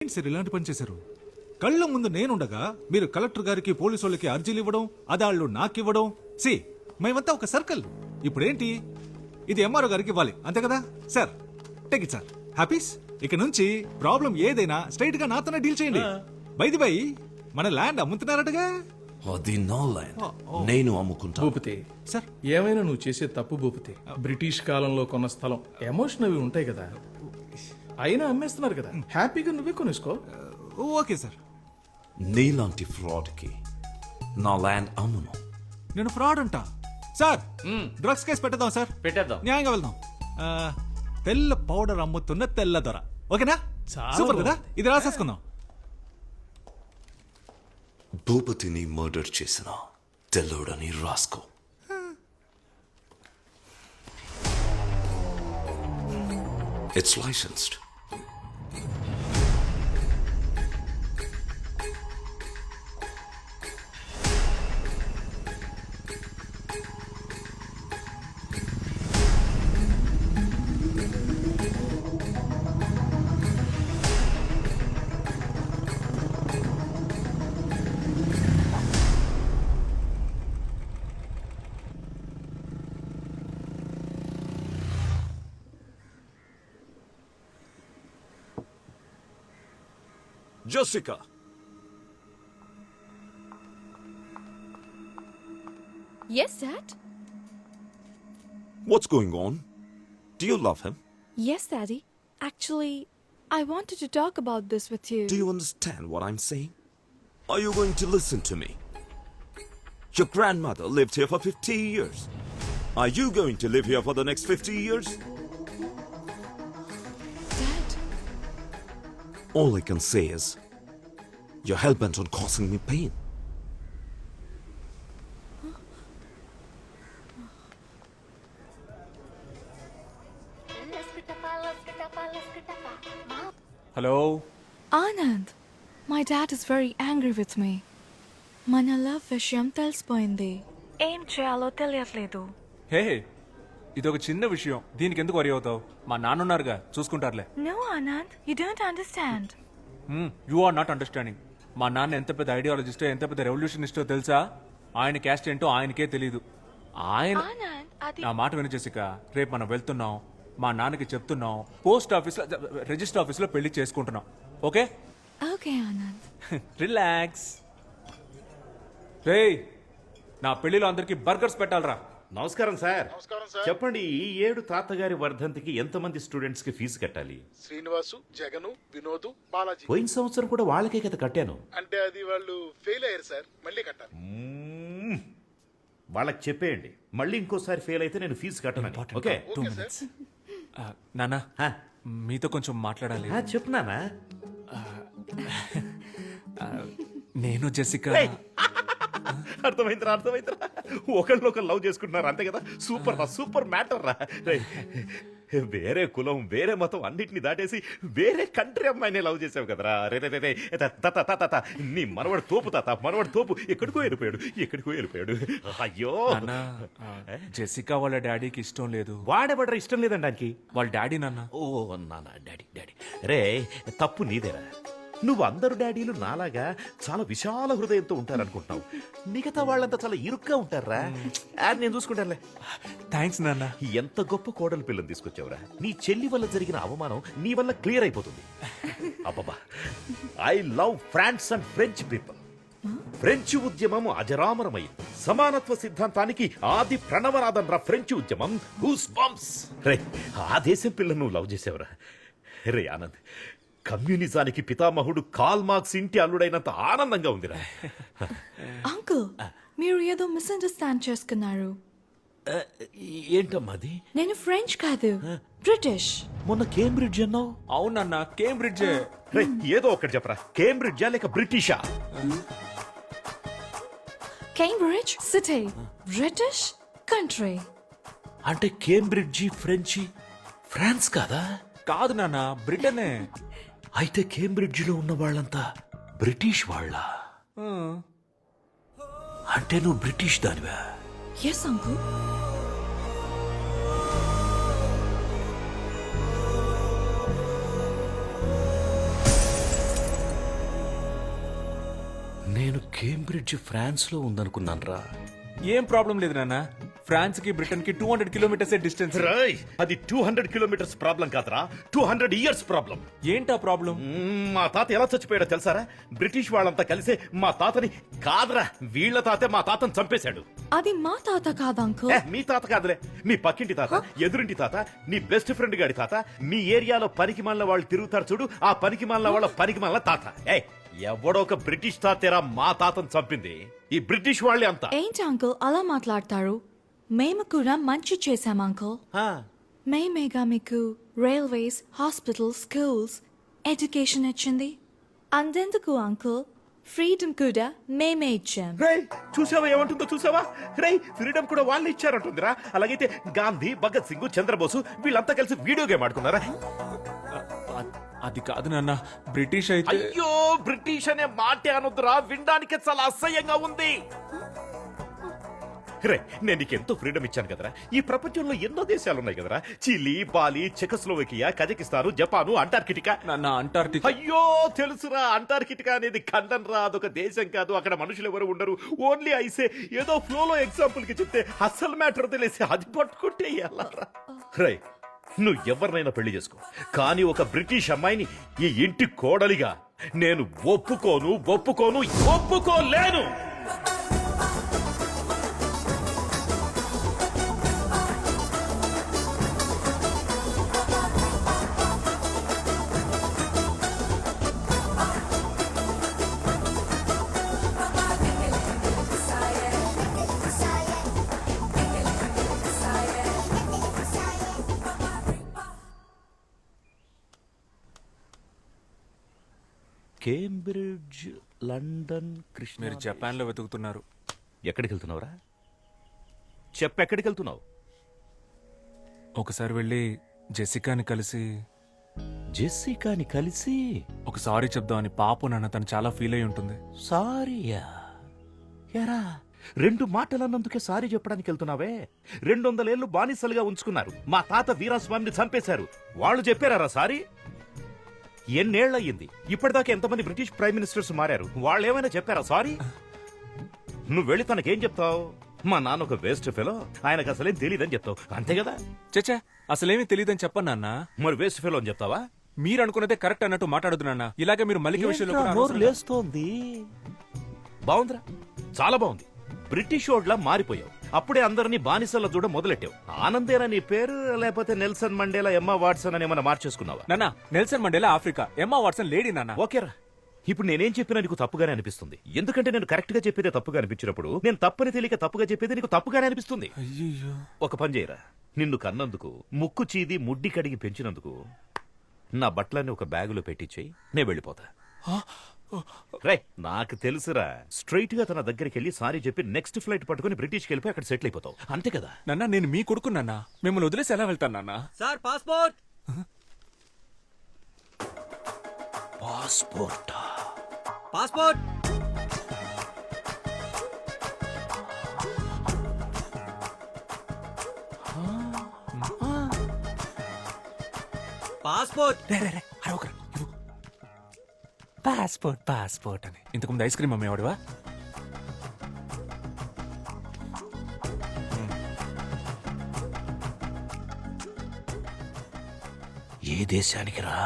ఏంటి సార్ ఇలాంటి పని చేశారు? కళ్ళ ముందు నేనుండగా మీరు కలెక్టర్ గారికి పోలీసు వాళ్ళకి అర్జీలు ఇవ్వడం, అదాళ్ళు నాకివ్వడం. సి మేమంతా ఒక సర్కిల్. ఇప్పుడేంటి, ఇది ఎంఆర్ఓ గారికి ఇవ్వాలి అంతే కదా సార్? Take it sir. హ్యాపీస్. ఇక నుంచి ప్రాబ్లం ఏదైనా స్ట్రైట్ గా నాతోనే డీల్ చేయండి. బైది బై మన ల్యాండ్ అమ్ముతున్నారటగా? అది నా ల్యాండ్, నేను అమ్ముకుంటా. భూపతి సార్ ఏమైనా నువ్వు చేసే తప్పు భూపతి. బ్రిటిష్ కాలంలో కొన్న స్థలం, ఎమోషన్ అవి ఉంటాయి కదా, అయినా అమ్మేస్తున్నారు కదా, హ్యాపీగా నువ్వే కొనేసుకో. Okay sir. నీలాంటి ఫ్రాడ్ కి నా ల్యాండ్ అమ్మును. నేను ఫ్రాడ్ అంటా సార్? డ్రగ్స్ కేసు పెట్టేద్దాం సార్. పెట్టేద్దాం. న్యాయంగా వెళ్దాం. తెల్ల పౌడర్ అమ్ముతున్న తెల్ల దొర. ఓకేనా? చాలా సూపర్ కదా. ఇది రాసేసుకుందాం. భూపతిని మర్డర్ చేసిన తెల్లోడని రాసుకో. It's licensed. Jessica. Yes, Dad? What's going on? Do you love him? Yes, Daddy. Actually, I wanted to talk about this with you. Do you understand what I'm saying? Are you going to listen to me? Your grandmother lived here for 50 years. Are you going to live here for the next 50 years? Dad, All I can say is, you're hell-bent on causing me pain. Hello Anand, my dad is very angry with me. మన love విషయం తెలిసిపోయింది. ఏం చేయాలో తెలియట్లేదు. హే ఇదొక చిన్న విషయం, దీనికి ఎందుకు వరి అవుతావు? మా నాన్నున్నారుగా, చూసుకుంటారులే. No, Anand, you don't understand. You are not understanding. మా నాన్న ఎంత పెద్ద ఐడియాలజిస్టో, ఎంత పెద్ద రెవల్యూషనిస్టో తెలుసా? ఆయన క్యాస్ట్ ఏంటో ఆయనకే తెలీదు. ఆయన Anand, అది నా మాట విని జెసికా, రేపు మనం వెళ్తున్నాం, మా నాన్నకి చెప్తున్నాం, పోస్ట్ ఆఫీస్లో రిజిస్టర్ ఆఫీస్లో పెళ్లి చేసుకుంటున్నాం. ఓకే? ఓకే ఆనంద్. రిలాక్స్. రేయ్, నా పెళ్లిలో అందరికి బర్గర్స్ పెట్టాలరా. నమస్కారం సార్. చెప్పండి, ఈ ఏడు తాతగారి వర్ధంతికి ఎంతమంది స్టూడెంట్స్ కి ఫీజు కట్టాలి? శ్రీనివాసు, జగను, వినోదు, బాలాజీ. పోయిన సంవత్సరం కూడా వాళ్ళకే కదా కట్టాను. అంటే అది వాళ్ళు ఫెయిల్ అయ్యారు సార్, మళ్ళీ కట్టాలి. వాళ్ళకి చెప్పేయండి, మళ్ళీ ఇంకోసారి ఫెయిల్ అయితే నేను ఫీజు కట్టను. ఓకే? 2 minutes. నాన్న, మీతో కొంచెం మాట్లాడాలి. చెప్పు నాన్న. నేను జెసికా. అర్థమైందిరా. ఒకళ్ళు లవ్ చేసుకుంటున్నారు అంతే కదా. సూపర్ రా, సూపర్ మ్యాటర్ రా. వేరే కులం, వేరే మతం అన్నిటిని దాటేసి వేరే కంట్రీ అమ్మాయిని లవ్ చేసావు కదరా. రే నీ మనవాడు తోపు తాత, మనవాడు తోపు. ఎక్కడికో వెళ్ళిపోయాడు. అయ్యో, జెసికా వాళ్ళ డాడీకి ఇష్టం లేదు. వాడేబడ్రా ఇష్టం లేదండి దానికి. వాళ్ళ డాడీ నాన్న. ఓ నాన్న, డాడీ. రే, తప్పు నీదేరా. నువ్వు అందరు డాడీలు నాలాగా చాలా విశాల హృదయంతో ఉంటారనుకుంటున్నావు. మిగతా వాళ్ళంతా చాలా ఇరుగ్గా ఉంటారా. నేను చూసుకుంటానులే. థ్యాంక్స్ నాన్న. ఎంత గొప్ప కోడలు పిల్లని తీసుకొచ్చావురా. నీ చెల్లి వల్ల జరిగిన అవమానం నీ వల్ల క్లియర్ అయిపోతుంది. అబ్బబ్బా, I love France and French people. French ఉద్యమం అజరామరమైంది. సమానత్వ సిద్ధాంతానికి ఆది ప్రణవనాదం రా ఫ్రెంచ్ ఉద్యమం. Goose bumps. రే, ఆ దేశం పిల్లను నువ్వు లవ్ చేసావురా. రే ఆనంద్, కమ్యూనిజానికి పితామహుడు కాల్ మార్క్స్ ఇంటి అల్లుడైనంత ఆనందంగా ఉందిరా. అంకుల్, మీరు ఏదో మిస్అండర్స్టాండ్ చేసుకున్నారు. ఏంటమ్మది? నేను ఫ్రెంచ్ కాదు, బ్రిటిష్. మొన్న కేంబ్రిడ్జ్ అన్నావు. అవునన్నా, కేంబ్రిడ్జే. రే, ఏదో ఒకటి చెప్పరా. కేంబ్రిడ్జా లేక బ్రిటిషా? Cambridge city, British country. అంటే కేంబ్రిడ్జి ఫ్రెంచి ఫ్రాన్స్ కాదా? కాదు నాన్న, బ్రిటనే. అయితే కేంబ్రిడ్జిలో ఉన్న వాళ్ళంతా బ్రిటిష్ వాళ్ళ? అంటే నువ్వు బ్రిటిష్ దానివా? Yes uncle. నేను కేంబ్రిడ్జ్ ఫ్రాన్స్ లో ఉందనుకున్నాను రా. ఏం ప్రాబ్లం లేదు నాన్న, ఫ్రాన్స్ కి బ్రిటన్ కి 200 కిలోమీటర్స్ డిస్టెన్స్. రాయ్, అది 200 కిలోమీటర్స్ ప్రాబ్లం కాదురా, 200 ఇయర్స్ ప్రాబ్లం. ఏంటా ప్రాబ్లం? మా తాత ఎలా చచ్చిపోయాడో తెలుసారా? బ్రిటిష్ వాళ్ళంతా కలిసే మా తాతని కాదురా, వీళ్ళ తాతే మా తాతని చంపేశాడు. అది మా తాత కాదు అంకుల్. మీ తాత కాదులే, మీ పక్కింటి తాత, ఎదురింటి తాత, నీ బెస్ట్ ఫ్రెండ్ గాడి తాత, మీ ఏరియాలో పనికి మాలిన వాళ్ళు తిరుగుతారు చూడు, ఆ పనికి మాలిన వాళ్ళ పనికి మాలిన తాత. ఎవడో ఒక బ్రిటిష్ తాతేరా మా తాతను చంపింది. ఈ బ్రిటిష్ వాళ్ళే అంతా. ఏంటి అంకుల్ అలా మాట్లాడతారు? మేము కూడా మంచి చేశాం అంకుల్. మేమేగా మీకు రైల్వేస్, హాస్పిటల్స్, స్కూల్స్, ఎడ్యుకేషన్ ఇచ్చింది. అంతెందుకు అంకుల్, ఫ్రీడమ్ కూడా మేమే ఇచ్చాం. రేయ్, చూసావా ఏమంటుందో చూసావా? రేయ్, ఫ్రీడమ్ కూడా వాళ్ళు ఇచ్చారంటుందిరా. అలాగైతే గాంధీ, భగత్ సింగ్, చంద్రబోసు వీళ్ళంతా కలిసి వీడియో గేమ్ ఆడుకున్నారా? అది కాదు నాన్న, బ్రిటిష్ అయితే. అయ్యో, బ్రిటిష్ అనే మాటే అనొద్దురా, వినడానికి చాలా అసహ్యంగా ఉంది. రే, నేను నీకు ఎంతో ఫ్రీడమ్ ఇచ్చాను కదరా. ఈ ప్రపంచంలో ఎన్నో దేశాలు ఉన్నాయి కదరా. Chile, Bali, Czechoslovakia, Kazakhstan, Japan, Antarctica. నాన్న అంటార్టికా. అయ్యో తెలుసురా, అంటార్కిటికా అనేది ఖండం రా, అదొక దేశం కాదు. అక్కడ మనుషులు ఎవరు ఉండరు, ఓన్లీ ఐసే. ఏదో ఫ్లోలో ఎగ్జాంపుల్ కి చెప్తే అస్సలు మ్యాటర్ తెలిసి అది పట్టుకుంటే ఎలా రా? రై, నువ్వు ఎవరినైనా పెళ్లి చేసుకో, కానీ ఒక బ్రిటిష్ అమ్మాయిని ఈ ఇంటి కోడలిగా నేను ఒప్పుకోలేను. Cambridge, London, Krishna. మీరు జపాన్ లో వెతుకుతున్నారు. ఎక్కడికి వెళ్తున్నావురా? చెప్పెక్కడికి వెళ్తున్నావు? ఒకసారి వెళ్ళి జెసికాని కలిసి జెస్సికాని కలిసి ఒక సారీ చెప్దామని. పాపం నాన్న, తను చాలా ఫీల్ అయి ఉంటుంది. సారీయా? ఎరా, 2 మాటలన్నందుకే సారీ చెప్పడానికి వెళ్తున్నావే? 200 ఏళ్లు బానిసలుగా ఉంచుకున్నారు. మా తాత వీరాస్వామిని చంపేశారు. వాళ్ళు చెప్పారా సారీ? ఎన్నేళ్లయ్యింది, ఇప్పటిదాకా ఎంతమంది బ్రిటిష్ ప్రైమ్ మినిస్టర్స్ మారారు, వాళ్ళు ఏమైనా చెప్పారా సారీ? నువ్వు వెళ్ళి తనకేం చెప్తావు? మా నాన్న ఒక వేస్ట్ ఫెలో, ఆయనకు అసలేం తెలియదని చెప్తావు, అంతే కదా? చచ్చా, అసలేమీ తెలియదని చెప్పను నాన్న. మరి వేస్ట్ ఫెలో అని చెప్తావా? మీరు అనుకున్నదే కరెక్ట్ అన్నట్టు మాట్లాడదు నాన్న. ఇలాగే మీరు మల్లిక విషయంలో కూడా అనవసరంగా- లేస్తోంది. బాగుందిరా, చాలా బాగుంది. బ్రిటిష్ ఓడ్లా మారిపోయావు. అప్పుడే అందరినీ బానిసల చూడ మొదలెట్టావు. ఆనందేనా నీ పేరు, లేకపోతే నెల్సన్ మండేలా, ఎమ్మా వాట్సన్ అని ఏమైనా మార్చేసుకున్నావా? నాన్న, Nelson Mandela Africa, Emma Watson lady నాన్న. ఓకేరా, ఇప్పుడు నేనేం చెప్పినా నీకు తప్పుగానే అనిపిస్తుంది. ఎందుకంటే నేను కరెక్ట్ గా చెప్పేదే తప్పుగా అనిపించినప్పుడు, నేను తప్పని తెలియక తప్పుగా చెప్పేది నీకు తప్పుగానే అనిపిస్తుంది. అయ్యో, ఒక పని చేయరా, నిన్ను కన్నందుకు, ముక్కు చీది ముడ్డి కడిగి పెంచినందుకు నా బట్టలన్నీ ఒక బ్యాగులో పెట్టించేయి, నేను వెళ్ళిపోతా. రే, నాకు తెలుసురా, స్ట్రైట్ గా తన దగ్గరికి వెళ్ళి సారీ చెప్పి నెక్స్ట్ ఫ్లైట్ పట్టుకుని బ్రిటిష్కి వెళ్ళిపోయి అక్కడ సెటిల్ అయిపోతావు, అంతే కదా? నాన్న, నేను మీ కొడుకు నాన్న. మిమ్మల్ని వదిలేసి ఎలా వెళ్తాను నాన్న? Sir passport. Passport passport. Passport. Passport passport అని ఇంతకుముందు ఐస్ క్రీమ్ అమ్మేవాడివా? ఏ దేశానికి రా?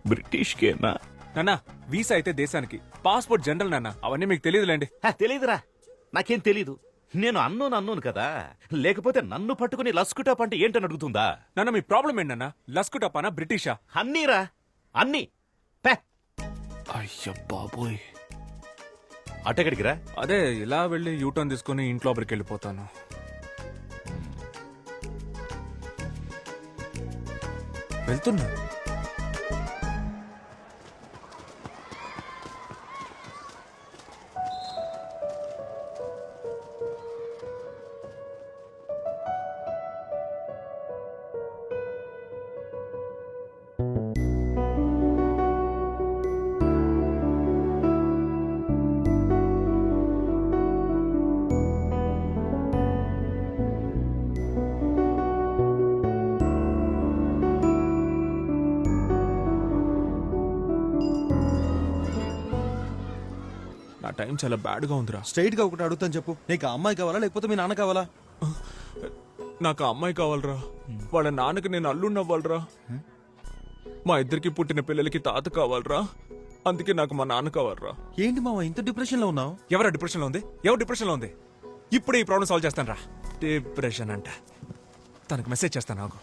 బ్రిటిష్కేనా? నాన్న, వీసా అయితే దేశానికి, పాస్పోర్ట్ జనరల్ నాన్న. అవన్నీ మీకు తెలియదులేండి. తెలీదురా, నాకేం తెలీదు. నేను అన్నోను కదా, లేకపోతే నన్ను పట్టుకుని లస్కుటాప్ అంటే ఏంటని అడుగుతుందా? నాన్న, మీ ప్రాబ్లం ఏంటన్నా? లస్కుటపానా, బ్రిటిషా? అన్నీరా, అన్నీ. పే. అయ్య బాబోయ్. అటెక్కడికి రా? అదే ఇలా వెళ్ళి యూటర్న్ తీసుకుని ఇంట్లో లోపలికి వెళ్ళిపోతాను. వెళ్తున్నా. టైం చాలా బ్యాడ్గా ఉందిరా. స్ట్రైట్ గా ఒకటి అడుగుతాను చెప్పు, నీకు ఆ అమ్మాయి కావాలా లేకపోతే మీ నాన్న కావాలా? నాకు ఆ అమ్మాయి కావాలరా. వాళ్ళ నాన్నకి నేను అల్లుండి అవ్వాలరా. మా ఇద్దరికి పుట్టిన పిల్లలకి తాత కావాలరా. అందుకే నాకు మా నాన్న కావాలరా. ఏంటి మావా ఇంత డిప్రెషన్ లో ఉన్నావు? ఎవరా డిప్రెషన్లో ఉంది? ఎవరు డిప్రెషన్లో ఉంది? ఇప్పుడే ఈ ప్రాబ్లం సాల్వ్ చేస్తాను రా. డిప్రెషన్ అంట. తనకు మెసేజ్ చేస్తాను నాకు.